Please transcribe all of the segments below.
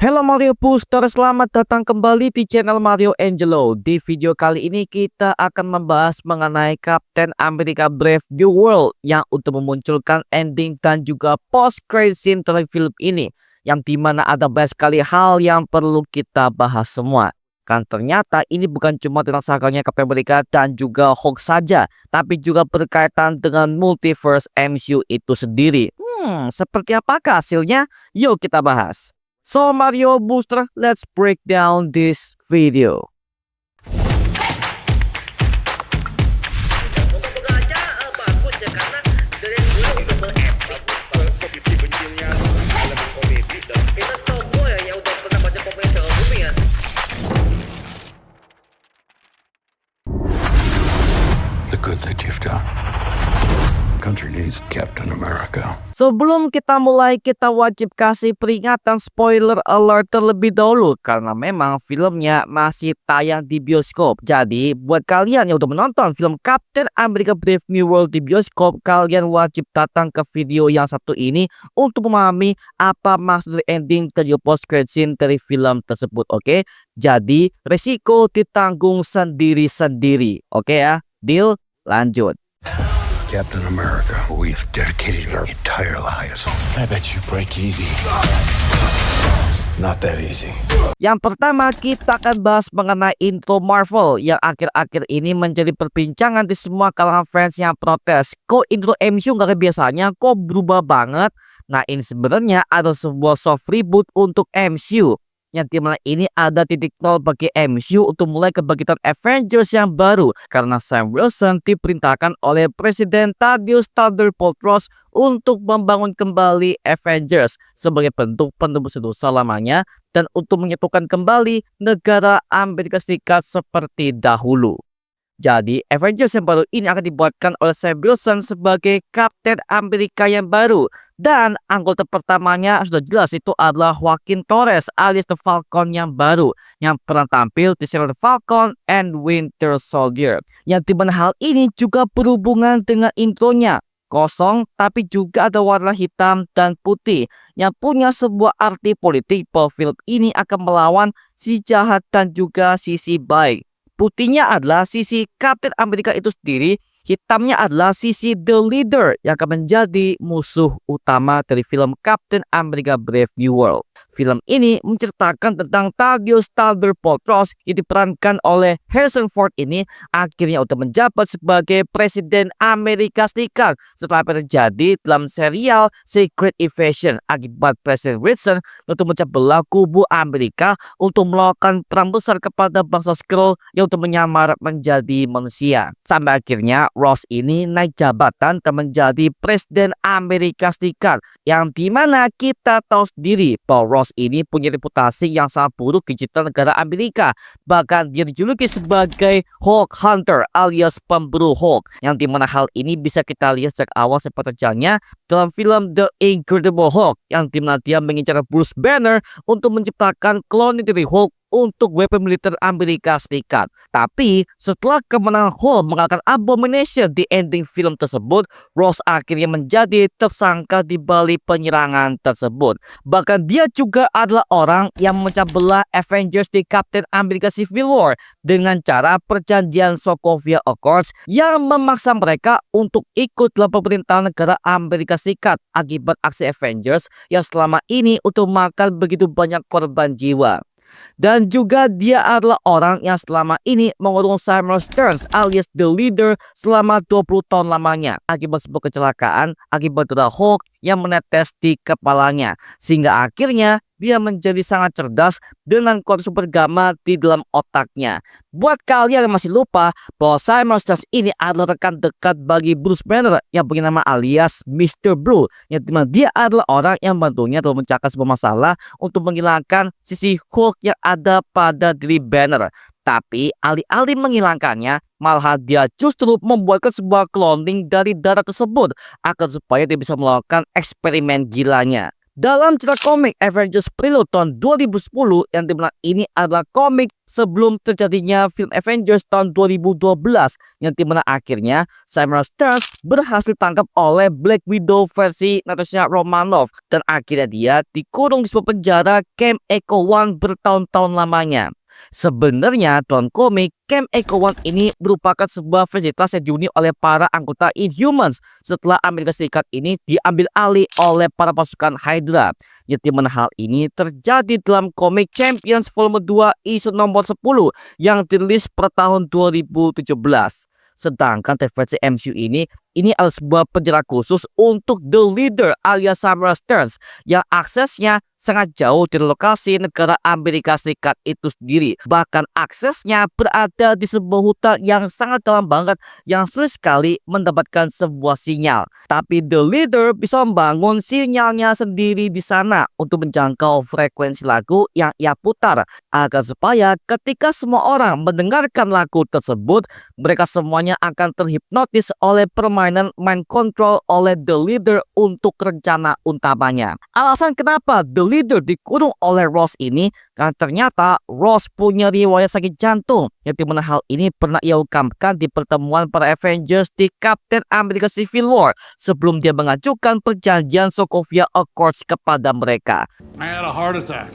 Halo Mario Booster, selamat datang kembali di channel Mario Angelo. Di video kali ini kita akan membahas mengenai Captain America Brave New World yang untuk memunculkan ending dan juga post credit scene dari film ini, yang dimana ada banyak sekali hal yang perlu kita bahas semua. Kan ternyata ini bukan cuma tentang saganya Captain America dan juga Hulk saja, tapi juga berkaitan dengan multiverse MCU itu sendiri. Seperti apakah hasilnya? Yuk kita bahas. So Mario Booster, let's break down this video. Moga-moga aja bagus ya, karena dari dulu udah berepic. Benci-bencinya elemen komedi dan kita tahu ya yang udah pernah baca komik dalam bumi ya. The good that you've done. Country needs Captain America. Sebelum kita mulai, kita wajib kasih peringatan spoiler alert terlebih dahulu karena memang filmnya masih tayang di bioskop. Jadi buat kalian yang udah menonton film Captain America Brave New World di bioskop, kalian wajib datang ke video yang satu ini untuk memahami apa maksud ending dan post credit scene dari film tersebut. Oke, jadi resiko ditanggung sendiri-sendiri. Oke ya, deal, lanjut. Captain America, we've dedicated our entire lives. I bet you break easy. Not that easy. Yang pertama kita akan bahas mengenai intro Marvel yang akhir-akhir ini menjadi perbincangan di semua kalangan fans yang protes. Kok intro MCU nggak kayak biasanya, kok berubah banget? Nah, ini sebenarnya ada sebuah soft reboot untuk MCU, yang dimana ini ada titik nol bagi MCU untuk mulai kebangkitan Avengers yang baru karena Sam Wilson diperintahkan oleh Presiden Thaddeus Thunderbolt Ross untuk membangun kembali Avengers sebagai bentuk penebus dosa lamanya dan untuk menyatukan kembali negara Amerika Serikat seperti dahulu. Jadi Avengers yang baru ini akan dibuatkan oleh Sam Wilson sebagai Captain America yang baru. Dan anggota pertamanya sudah jelas, itu adalah Joaquin Torres alias The Falcon yang baru, yang pernah tampil di serial The Falcon and Winter Soldier. Yang dimana hal ini juga berhubungan dengan intronya. Kosong tapi juga ada warna hitam dan putih yang punya sebuah arti politik bahwa film ini akan melawan si jahat dan juga sisi baik. Putihnya adalah sisi Captain America itu sendiri, hitamnya adalah sisi The Leader yang akan menjadi musuh utama dari film Captain America Brave New World. Film ini menceritakan tentang Thaddeus Thunderbolt Ross yang diperankan oleh Harrison Ford ini akhirnya untuk menjabat sebagai Presiden Amerika Serikat setelah terjadi dalam serial Secret Invasion akibat Presiden Wilson untuk mencablah belah kubu Amerika untuk melakukan perang besar kepada bangsa Skrull yang untuk menyamar menjadi manusia. Sampai akhirnya Ross ini naik jabatan dan menjadi Presiden Amerika Serikat, yang dimana kita tahu sendiri bahwa Ross ini punya reputasi yang sangat buruk di digital negara Amerika. Bahkan dia dijuluki sebagai Hulk Hunter alias pemburu Hulk, yang dimana hal ini bisa kita lihat sejak awal seperti terjadinya dalam film The Incredible Hulk, yang dimana dia mengincar Bruce Banner untuk menciptakan klon dari Hulk untuk weapon militer Amerika Serikat. Tapi setelah kemenangan Hulk mengalahkan Abomination di ending film tersebut, Ross akhirnya menjadi tersangka di balik penyerangan tersebut. Bahkan dia juga adalah orang yang memecah belah Avengers di Captain America Civil War dengan cara perjanjian Sokovia Accords yang memaksa mereka untuk ikut dalam pemerintahan negara Amerika Serikat akibat aksi Avengers yang selama ini untuk makan begitu banyak korban jiwa. Dan juga dia adalah orang yang selama ini mengurung Samuel Stearns alias The Leader selama 20 tahun lamanya akibat sebuah kecelakaan akibat darah Hulk yang menetes di kepalanya, sehingga akhirnya dia menjadi sangat cerdas dengan kode super gamma di dalam otaknya. Buat kalian yang masih lupa bahwa Samuel Stearns ini adalah rekan dekat bagi Bruce Banner yang punya nama alias Mr. Blue, yang dimana dia adalah orang yang membantunya dalam mencakar sebuah masalah untuk menghilangkan sisi Hulk yang ada pada diri Banner. Tapi alih-alih menghilangkannya, malah dia justru membuatkan sebuah cloning dari darah tersebut agar supaya dia bisa melakukan eksperimen gilanya. Dalam cerita komik Avengers Prelude tahun 2010 yang dimana ini adalah komik sebelum terjadinya film Avengers tahun 2012 yang dimana akhirnya Samuel Stars berhasil tangkap oleh Black Widow versi Natasha Romanoff dan akhirnya dia dikurung di sebuah penjara Camp Echo One bertahun-tahun lamanya. Sebenarnya dalam komik Camp Echo One ini merupakan sebuah fasilitas yang dihuni oleh para anggota Inhumans setelah Amerika Serikat ini diambil alih oleh para pasukan Hydra. Yang dimana hal ini terjadi dalam komik Champions Volume 2 isu nomor 10 yang dirilis pada tahun 2017. Sedangkan versi MCU ini adalah sebuah penjara khusus untuk The Leader alias Samuel Stars yang aksesnya sangat jauh dari lokasi negara Amerika Serikat itu sendiri. Bahkan aksesnya berada di sebuah hutan yang sangat dalam banget yang sulit sekali mendapatkan sebuah sinyal. Tapi The Leader bisa membangun sinyalnya sendiri di sana untuk menjangkau frekuensi lagu yang ia putar agar supaya ketika semua orang mendengarkan lagu tersebut, mereka semuanya akan terhipnotis oleh permainan mind control oleh The Leader untuk rencana utamanya. Alasan kenapa The Leader dikurung oleh Ross ini karena ternyata Ross punya riwayat sakit jantung yang dimana hal ini pernah ia ungkapkan di pertemuan para Avengers di Captain America Civil War sebelum dia mengajukan perjanjian Sokovia Accords kepada mereka. I had a heart attack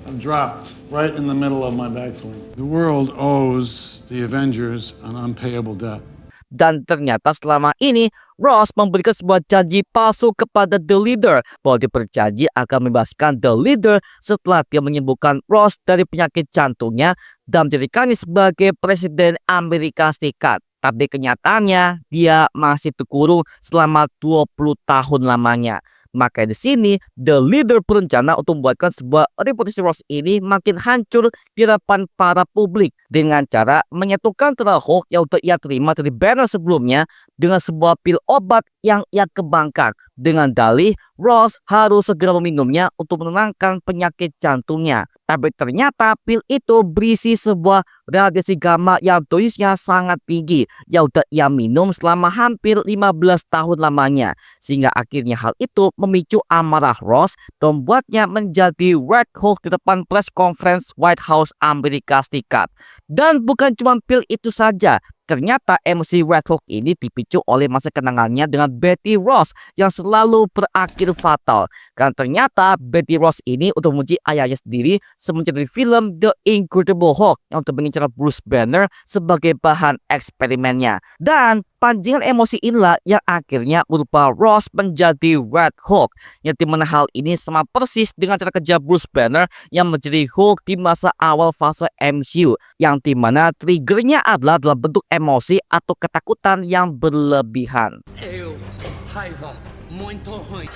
and dropped right in the middle of my backswing. The world owes the Avengers an unpayable debt. Dan ternyata selama ini Ross memberikan sebuah janji palsu kepada The Leader bahwa dia berjanji akan membebaskan The Leader setelah dia menyembuhkan Ross dari penyakit jantungnya dan menjadikannya sebagai Presiden Amerika Serikat. Tapi kenyataannya dia masih terkurung selama 20 tahun lamanya. Maka di sini The Leader berencana untuk membuatkan sebuah reputasi Ross ini makin hancur di hadapan para publik dengan cara menyatukan Hulk yang udah ia terima dari Banner sebelumnya dengan sebuah pil obat yang ia kembangkan dengan dalih Ross harus segera meminumnya untuk menenangkan penyakit jantungnya. Tapi ternyata pil itu berisi sebuah radiasi gamma yang dosisnya sangat tinggi yang udah ia minum selama hampir 15 tahun lamanya. Sehingga akhirnya hal itu memicu amarah Ross dan membuatnya menjadi Red Hulk di depan press conference White House Amerika Serikat. Dan bukan cuma pil itu saja. Ternyata emosi Red Hulk ini dipicu oleh masa kenangannya dengan Betty Ross yang selalu berakhir fatal. Karena ternyata Betty Ross ini untuk memuji ayahnya sendiri semenjak dari film The Incredible Hulk yang untuk mengincar Bruce Banner sebagai bahan eksperimennya. Dan pancingan emosi inilah yang akhirnya merubah Ross menjadi Red Hulk. Yang dimana hal ini sama persis dengan cara kerja Bruce Banner yang menjadi Hulk di masa awal fase MCU. Yang dimana triggernya adalah dalam bentuk emosi atau ketakutan yang berlebihan. Raiva, muito ruim.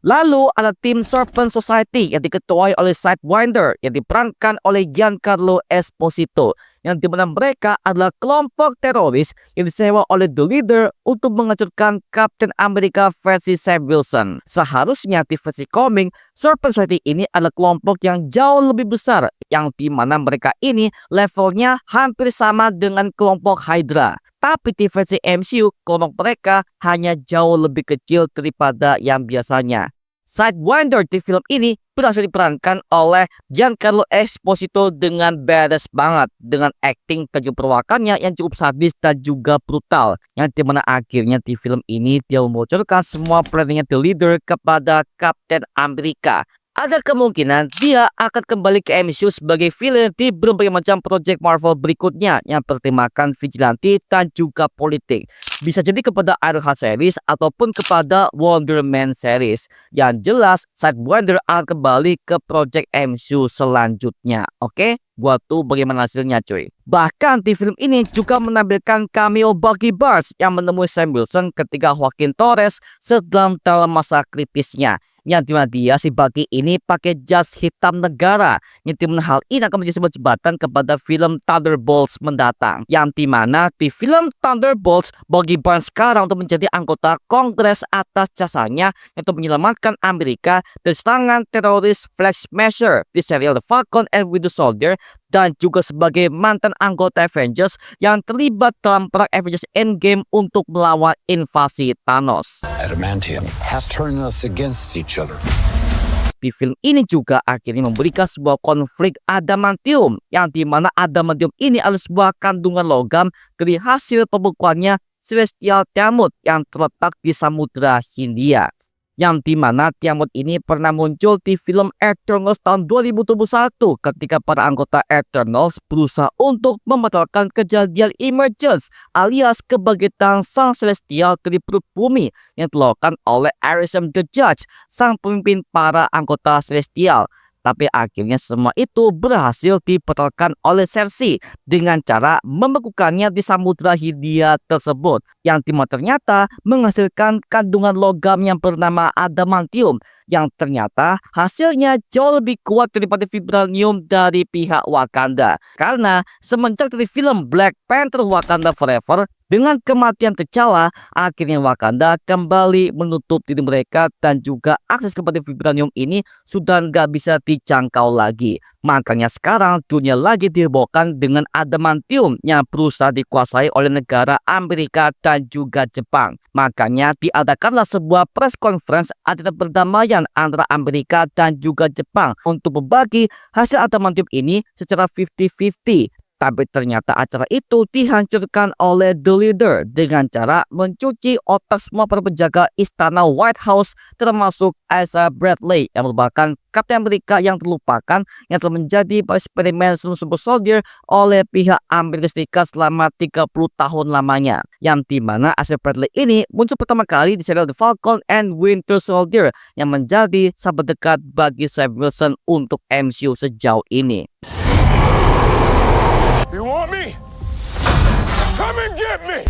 Lalu ada tim Serpent Society yang diketuai oleh Sidewinder yang diperankan oleh Giancarlo Esposito yang dimana mereka adalah kelompok teroris yang disewa oleh The Leader untuk menghancurkan Captain America versi Sam Wilson. Seharusnya di versi komik, Serpent Society ini adalah kelompok yang jauh lebih besar yang dimana mereka ini levelnya hampir sama dengan kelompok Hydra. Tapi di versi MCU, kelompok mereka hanya jauh lebih kecil daripada yang biasanya. Sidewinder di film ini berhasil diperankan oleh Giancarlo Esposito dengan badass banget dengan acting tajuk perwakannya yang cukup sadis dan juga brutal. Yang dimana akhirnya di film ini dia membocorkan semua planningnya The Leader kepada Captain America. Ada kemungkinan dia akan kembali ke MCU sebagai villain di berbagai macam project Marvel berikutnya yang bertemakan vigilante dan juga politik. Bisa jadi kepada Ironheart series ataupun kepada Wonder Man series. Yang jelas Sidewinder akan kembali ke project MCU selanjutnya. Oke? Buat tuh bagaimana hasilnya cuy. Bahkan di film ini juga menampilkan cameo Bucky Barnes yang menemui Sam Wilson ketika Joaquin Torres sedang dalam masa kritisnya. yang dimana dia si Bucky ini pakai jas hitam negara, yang dimana hal ini akan menjadi sebuah jembatan kepada film Thunderbolts mendatang, yang dimana di film Thunderbolts Bucky Barnes sekarang untuk menjadi anggota Kongres atas jasanya untuk menyelamatkan Amerika dari serangan teroris Flag Smasher di serial The Falcon and Winter Soldier, dan juga sebagai mantan anggota Avengers yang terlibat dalam perang Avengers Endgame untuk melawan invasi Thanos. Adamantium has turned us against each other. Di film ini juga akhirnya memberikan sebuah konflik adamantium, yang dimana adamantium ini adalah sebuah kandungan logam dari hasil pembekuannya Celestial Tiamut yang terletak di Samudra Hindia, yang dimana Tiamut ini pernah muncul di film Eternals tahun 2021 ketika para anggota Eternals berusaha untuk membatalkan kejadian emergence alias kebangkitan sang Celestial dari perut bumi yang dilakukan oleh Arishem the Judge, sang pemimpin para anggota Celestial. Tapi akhirnya semua itu berhasil dibatalkan oleh Cersei dengan cara membekukannya di Samudra Hindia tersebut, yang dimana ternyata menghasilkan kandungan logam yang bernama adamantium, yang ternyata hasilnya jauh lebih kuat daripada vibranium dari pihak Wakanda. Karena semenjak dari film Black Panther Wakanda Forever, dengan kematian T'Challa, akhirnya Wakanda kembali menutup diri mereka dan juga akses kepada vibranium ini sudah nggak bisa dijangkau lagi. Makanya sekarang dunia lagi dihebohkan dengan adamantium yang berusaha dikuasai oleh negara Amerika dan juga Jepang. Makanya diadakanlah sebuah press conference acara perdamaian antara Amerika dan juga Jepang untuk membagi hasil adamantium ini secara 50-50. Tapi ternyata acara itu dihancurkan oleh The Leader dengan cara mencuci otak semua para penjaga istana White House, termasuk Asa Bradley yang merupakan Kapten Amerika yang terlupakan yang telah menjadi eksperimen Super Soldier oleh pihak Amerika Serikat selama 30 tahun lamanya. Yang dimana Asa Bradley ini muncul pertama kali di serial The Falcon and Winter Soldier yang menjadi sahabat dekat bagi Sam Wilson untuk MCU sejauh ini. You want me? Come and get me!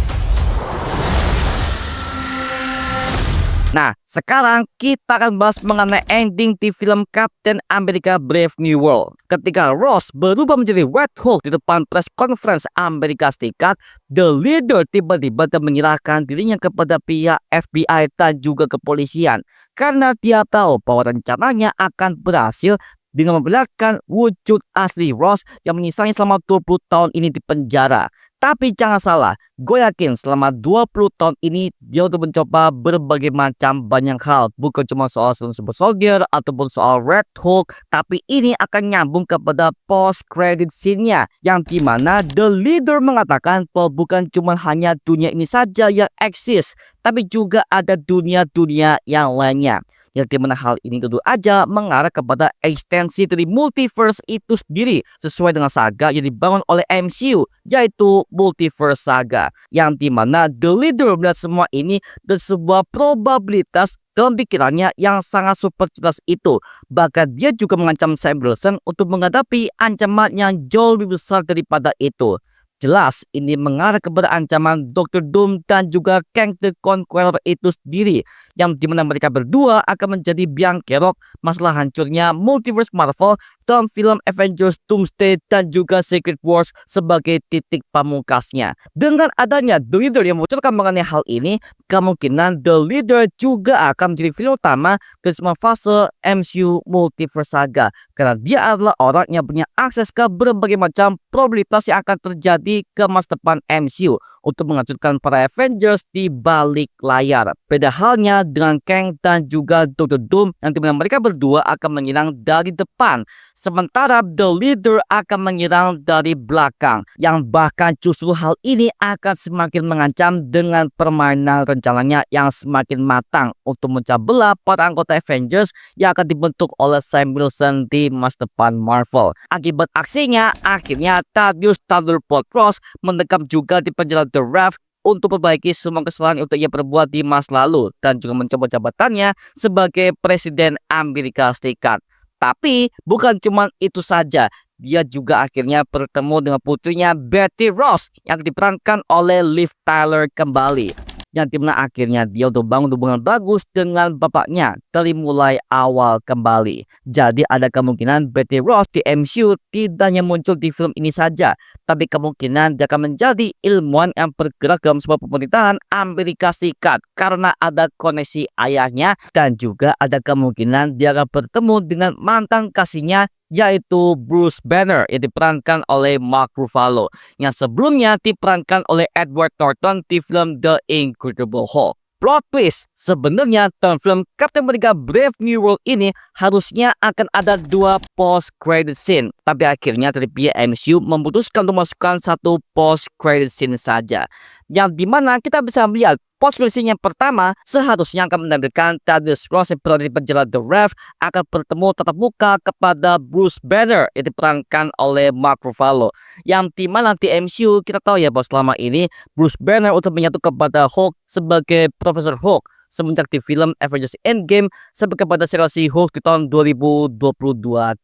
Nah, sekarang kita akan bahas mengenai ending di film Captain America Brave New World. Ketika Ross berubah menjadi Red Hulk di depan press conference Amerika Serikat, The Leader tiba-tiba menyerahkan dirinya kepada pihak FBI dan juga kepolisian. Karena dia tahu bahwa rencananya akan berhasil dengan memperlihatkan wujud asli Ross yang menyisanya selama 20 tahun ini di penjara. Tapi jangan salah, gue yakin selama 20 tahun ini dia udah mencoba berbagai macam banyak hal. Bukan cuma soal Super Soldier ataupun soal Red Hulk, tapi ini akan nyambung kepada post credit scene-nya, yang dimana The Leader mengatakan bahwa bukan cuma hanya dunia ini saja yang eksis, tapi juga ada dunia-dunia yang lainnya. Yang dimana hal ini tentu aja mengarah kepada ekstensi dari multiverse itu sendiri sesuai dengan saga yang dibangun oleh MCU, yaitu Multiverse Saga, yang dimana The Leader melihat semua ini dan sebuah probabilitas dalam pikirannya yang sangat super cerdas itu. Bahkan dia juga mengancam Sam Wilson untuk menghadapi ancaman yang jauh lebih besar daripada itu. Jelas ini mengarah kepada ancaman Dr. Doom dan juga Kang the Conqueror itu sendiri, yang dimana mereka berdua akan menjadi biang kerok masalah hancurnya multiverse Marvel dalam film Avengers Doomsday dan juga Secret Wars sebagai titik pamungkasnya. Dengan adanya The Leader yang memunculkan mengenai hal ini, kemungkinan The Leader juga akan menjadi film utama dari semua fase MCU Multiverse Saga, karena dia adalah orang yang punya akses ke berbagai macam probabilitas yang akan terjadi ke masa depan MCU untuk menghancurkan para Avengers di balik layar. Beda halnya dengan Kang dan juga Dr. Doom, yang dimana mereka berdua akan menyerang dari depan, sementara The Leader akan menyerang dari belakang, yang bahkan justru hal ini akan semakin mengancam dengan permainan rencananya yang semakin matang untuk memecah belah para anggota Avengers yang akan dibentuk oleh Sam Wilson di masa depan Marvel. Akibat aksinya, akhirnya Thaddeus Thunderbolt Ross mendekam juga di penjara The Raft untuk memperbaiki semua kesalahan yang ia perbuat di masa lalu dan juga mencoba jabatannya sebagai Presiden Amerika Serikat. Tapi bukan cuma itu saja, dia juga akhirnya bertemu dengan putrinya Betty Ross yang diperankan oleh Liv Tyler kembali. yang dimana akhirnya dia udah bangun hubungan bagus dengan bapaknya dari mulai awal kembali. Jadi ada kemungkinan Betty Ross di MCU tidak hanya muncul di film ini saja, tapi kemungkinan dia akan menjadi ilmuwan yang bergerak dalam sebuah pemerintahan Amerika Serikat karena ada koneksi ayahnya, dan juga ada kemungkinan dia akan bertemu dengan mantan kasihnya yaitu Bruce Banner yang diperankan oleh Mark Ruffalo yang sebelumnya diperankan oleh Edward Norton di film The Incredible Hulk. Plot twist, sebenarnya dalam film Captain America Brave New World ini harusnya akan ada 2 post credit scene, tapi akhirnya dari pihak MCU memutuskan untuk masukkan 1 post credit scene saja, yang dimana kita bisa melihat post credit scene yang pertama seharusnya akan menampilkan Thaddeus Ross yang berada di penjara The Raft akan bertemu tatap muka kepada Bruce Banner yang diperankan oleh Mark Ruffalo, yang dimana di MCU kita tahu ya bahwa selama ini Bruce Banner untuk menyatu kepada Hulk sebagai Profesor Hulk semenjak di film Avengers Endgame sampai kepada serial Hulk di tahun 2022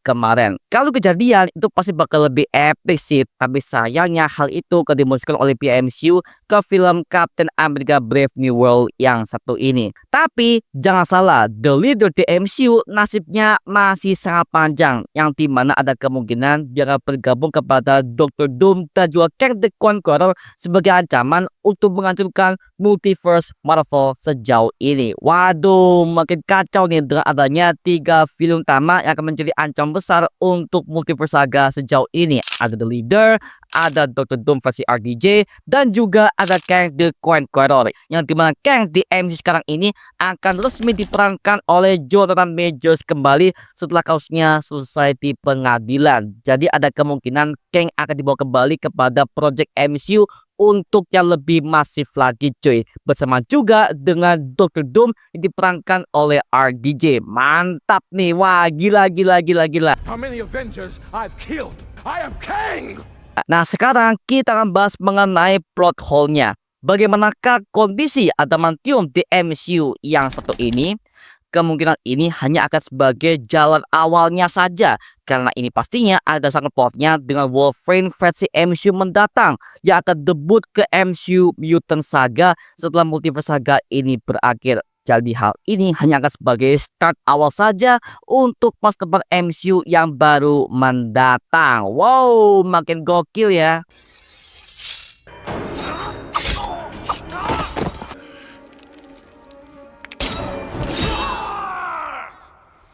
kemarin. Kalau kejadian itu pasti bakal lebih epic sih, tapi sayangnya hal itu akan dimasukkan oleh pihak MCU ke film Captain America Brave New World yang satu ini. Tapi jangan salah, the leader di MCU nasibnya masih sangat panjang, yang dimana ada kemungkinan dia akan bergabung kepada Doctor Doom dan juga Kang the Conqueror sebagai ancaman untuk menghancurkan multiverse Marvel sejauh ini. Waduh, makin kacau nih dengan adanya 3 film utama yang akan menjadi ancaman besar untuk multiverse saga sejauh ini. Ada The Leader, ada Doctor Doom versi RDJ, dan juga ada Kang the Conqueror, yang dimana Kang di MCU sekarang ini akan resmi diperankan oleh Jonathan Majors kembali setelah kasusnya selesai di pengadilan. Jadi ada kemungkinan Kang akan dibawa kembali kepada project MCU untuk yang lebih masif lagi cuy, bersama juga dengan Doctor Doom yang diperankan oleh RDJ. Mantap nih, wah gila. How many Avengers I've killed? I am Kang! Nah sekarang kita akan bahas mengenai plot hole-nya. Bagaimanakah kondisi adamantium di MCU yang satu ini? Kemungkinan ini hanya akan sebagai jalan awalnya saja, karena ini pastinya ada sangat plotnya dengan Wolverine versi MCU mendatang yang akan debut ke MCU Mutant Saga setelah multiverse saga ini berakhir. Jadi hal ini hanya akan sebagai start awal saja untuk masa depan MCU yang baru mendatang. Wow, makin gokil ya.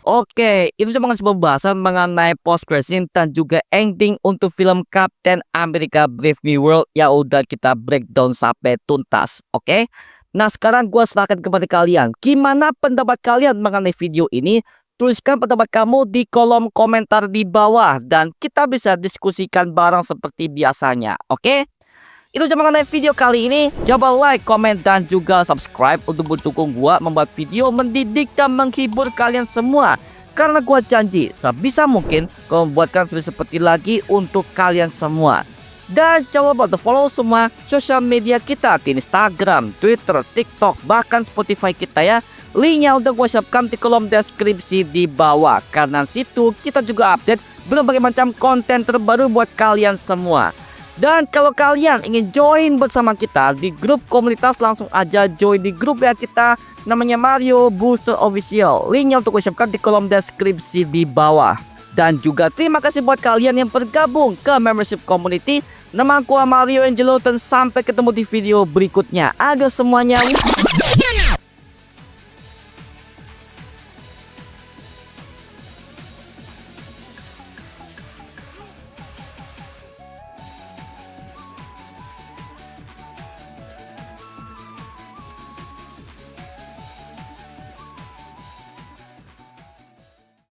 Oke, itu cuma sebuah pembahasan mengenai post credit scene dan juga ending untuk film Captain America Brave New World yang udah kita breakdown sampai tuntas. Oke, nah sekarang gue serahkan kepada kalian. Gimana pendapat kalian mengenai video ini? Tuliskan pendapat kamu di kolom komentar di bawah dan kita bisa diskusikan bareng seperti biasanya. Oke? Itu cuma mengenai video kali ini. Coba like, komen, dan juga subscribe untuk mendukung gua membuat video mendidik dan menghibur kalian semua. Karena gua janji sebisa mungkin gua membuatkan video seperti lagi untuk kalian semua. Dan coba bantu follow semua sosial media kita di Instagram, Twitter, TikTok, bahkan Spotify kita ya. Linknya udah gua siapkan di kolom deskripsi di bawah. Karena situ kita juga update berbagai macam konten terbaru buat kalian semua. Dan kalau kalian ingin join bersama kita di grup komunitas, langsung aja join di grup ya kita, namanya Mario Booster Official. Linknya untuk gue siapkan di kolom deskripsi di bawah. Dan juga terima kasih buat kalian yang bergabung ke membership community. Nama aku Mario Angelo dan sampai ketemu di video berikutnya. Aduh semuanya.